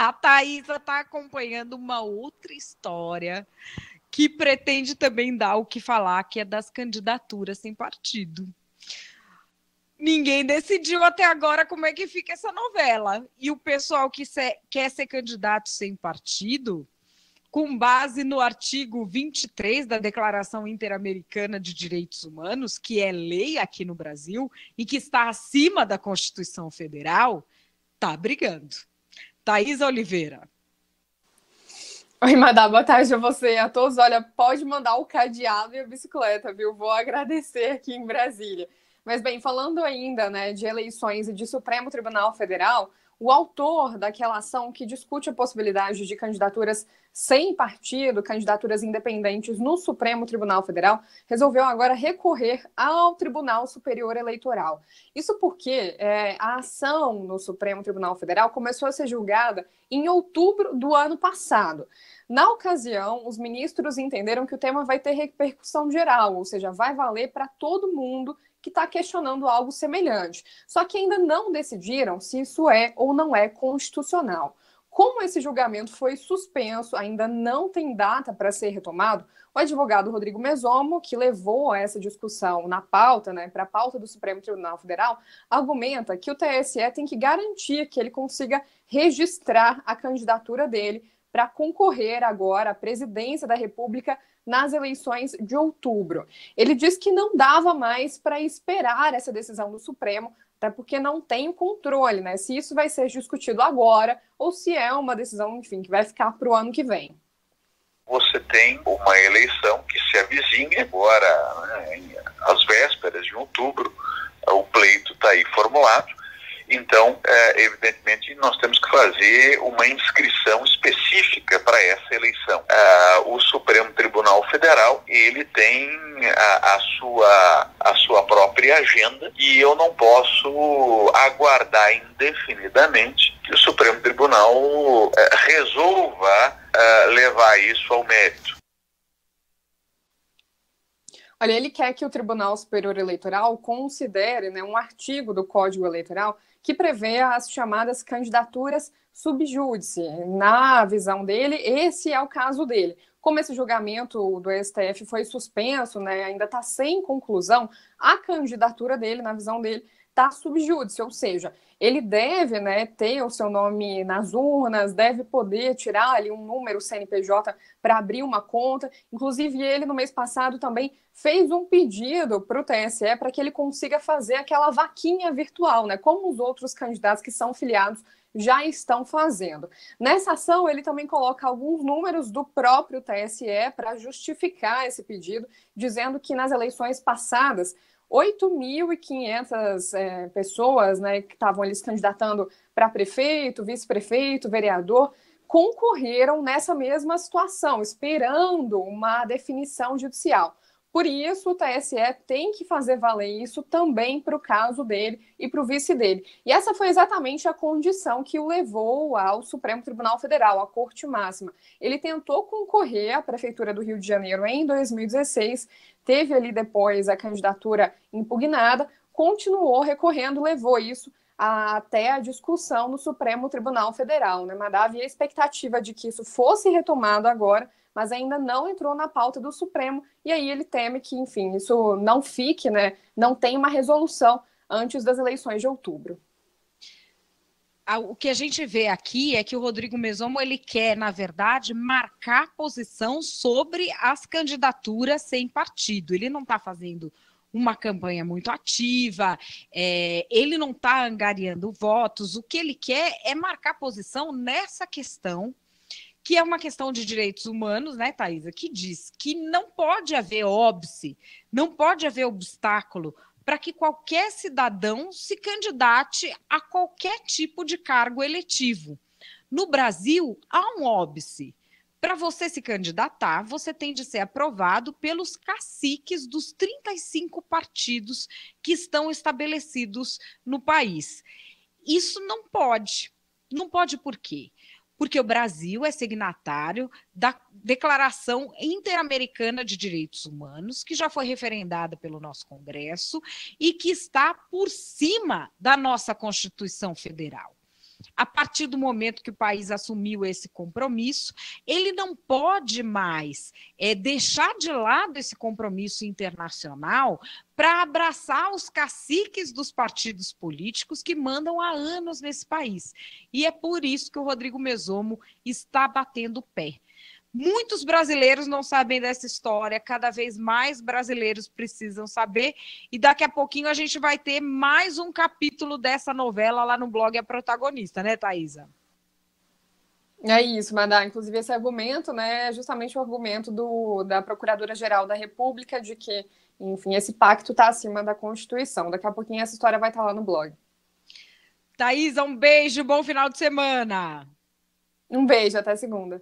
A Thaisa está acompanhando uma outra história que pretende também dar o que falar, que é das candidaturas sem partido. Ninguém decidiu até agora como é que fica essa novela. E o pessoal que quer ser candidato sem partido, com base no artigo 23 da Declaração Interamericana de Direitos Humanos, que é lei aqui no Brasil e que está acima da Constituição Federal, está brigando. Thaisa Oliveira. Oi, Madá, boa tarde a você e a todos. Olha, pode mandar o cadeado e a bicicleta, viu? Vou agradecer aqui em Brasília. Mas, bem, falando ainda, né, de eleições e de Supremo Tribunal Federal, o autor daquela ação que discute a possibilidade de candidaturas sem partido, candidaturas independentes no Supremo Tribunal Federal, resolveu agora recorrer ao Tribunal Superior Eleitoral. Isso porque a ação no Supremo Tribunal Federal começou a ser julgada em outubro do ano passado. Na ocasião, os ministros entenderam que o tema vai ter repercussão geral, ou seja, vai valer para todo mundo que está questionando algo semelhante. Só que ainda não decidiram se isso é ou não é constitucional. Como esse julgamento foi suspenso, ainda não tem data para ser retomado, o advogado Rodrigo Mesomo, que levou essa discussão na pauta, né, para a pauta do Supremo Tribunal Federal, argumenta que o TSE tem que garantir que ele consiga registrar a candidatura dele para concorrer agora à presidência da República nas eleições de outubro. Ele diz que não dava mais para esperar essa decisão do Supremo, até porque não tem o controle, né? Se isso vai ser discutido agora ou se é uma decisão, enfim, que vai ficar para o ano que vem. Você tem uma eleição que se avizinha agora, né, às vésperas de outubro, o pleito está aí formulado. Então, evidentemente, nós temos que fazer uma inscrição específica para essa eleição. O Supremo Tribunal Federal, ele tem a sua própria agenda e eu não posso aguardar indefinidamente que o Supremo Tribunal resolva levar isso ao mérito. Olha, ele quer que o Tribunal Superior Eleitoral considere, né, um artigo do Código Eleitoral que prevê as chamadas candidaturas sub judice. Na visão dele, esse é o caso dele. Como esse julgamento do STF foi suspenso, né, ainda está sem conclusão, a candidatura dele, na visão dele, está sub judice, ou seja, ele deve, né, ter o seu nome nas urnas, deve poder tirar ali um número CNPJ para abrir uma conta. Inclusive, ele, no mês passado, também fez um pedido para o TSE para que ele consiga fazer aquela vaquinha virtual, né, como os outros candidatos que são filiados já estão fazendo. Nessa ação, ele também coloca alguns números do próprio TSE para justificar esse pedido, dizendo que nas eleições passadas, 8.500 pessoas, né, que estavam ali se candidatando para prefeito, vice-prefeito, vereador, concorreram nessa mesma situação, esperando uma definição judicial. Por isso, o TSE tem que fazer valer isso também para o caso dele e para o vice dele. E essa foi exatamente a condição que o levou ao Supremo Tribunal Federal, à Corte Máxima. Ele tentou concorrer à Prefeitura do Rio de Janeiro em 2016, teve ali depois a candidatura impugnada, continuou recorrendo, levou isso até a discussão no Supremo Tribunal Federal, né? Mas havia a expectativa de que isso fosse retomado agora, mas ainda não entrou na pauta do Supremo, e aí ele teme que, enfim, isso não fique, né, não tenha uma resolução antes das eleições de outubro. O que a gente vê aqui é que o Rodrigo Mesomo, ele quer, na verdade, marcar posição sobre as candidaturas sem partido. Ele não está fazendo uma campanha muito ativa, ele não está angariando votos. O que ele quer é marcar posição nessa questão, que é uma questão de direitos humanos, né, Thaisa, que diz que não pode haver óbice, não pode haver obstáculo para que qualquer cidadão se candidate a qualquer tipo de cargo eletivo. No Brasil, há um óbice. Para você se candidatar, você tem de ser aprovado pelos caciques dos 35 partidos que estão estabelecidos no país. Isso não pode. Não pode por quê? Porque o Brasil é signatário da Declaração Interamericana de Direitos Humanos, que já foi referendada pelo nosso Congresso e que está por cima da nossa Constituição Federal. a partir do momento que o país assumiu esse compromisso, ele não pode mais deixar de lado esse compromisso internacional para abraçar os caciques dos partidos políticos que mandam há anos nesse país. E é por isso que o Rodrigo Mesomo está batendo o pé. Muitos brasileiros não sabem dessa história, cada vez mais brasileiros precisam saber, e daqui a pouquinho a gente vai ter mais um capítulo dessa novela lá no blog A Protagonista, né, Thaisa? É isso, Madá. Inclusive, esse argumento, né, é justamente o argumento da Procuradora-Geral da República de que, enfim, esse pacto está acima da Constituição. Daqui a pouquinho essa história vai estar lá no blog. Thaisa, um beijo, bom final de semana. Um beijo, até segunda.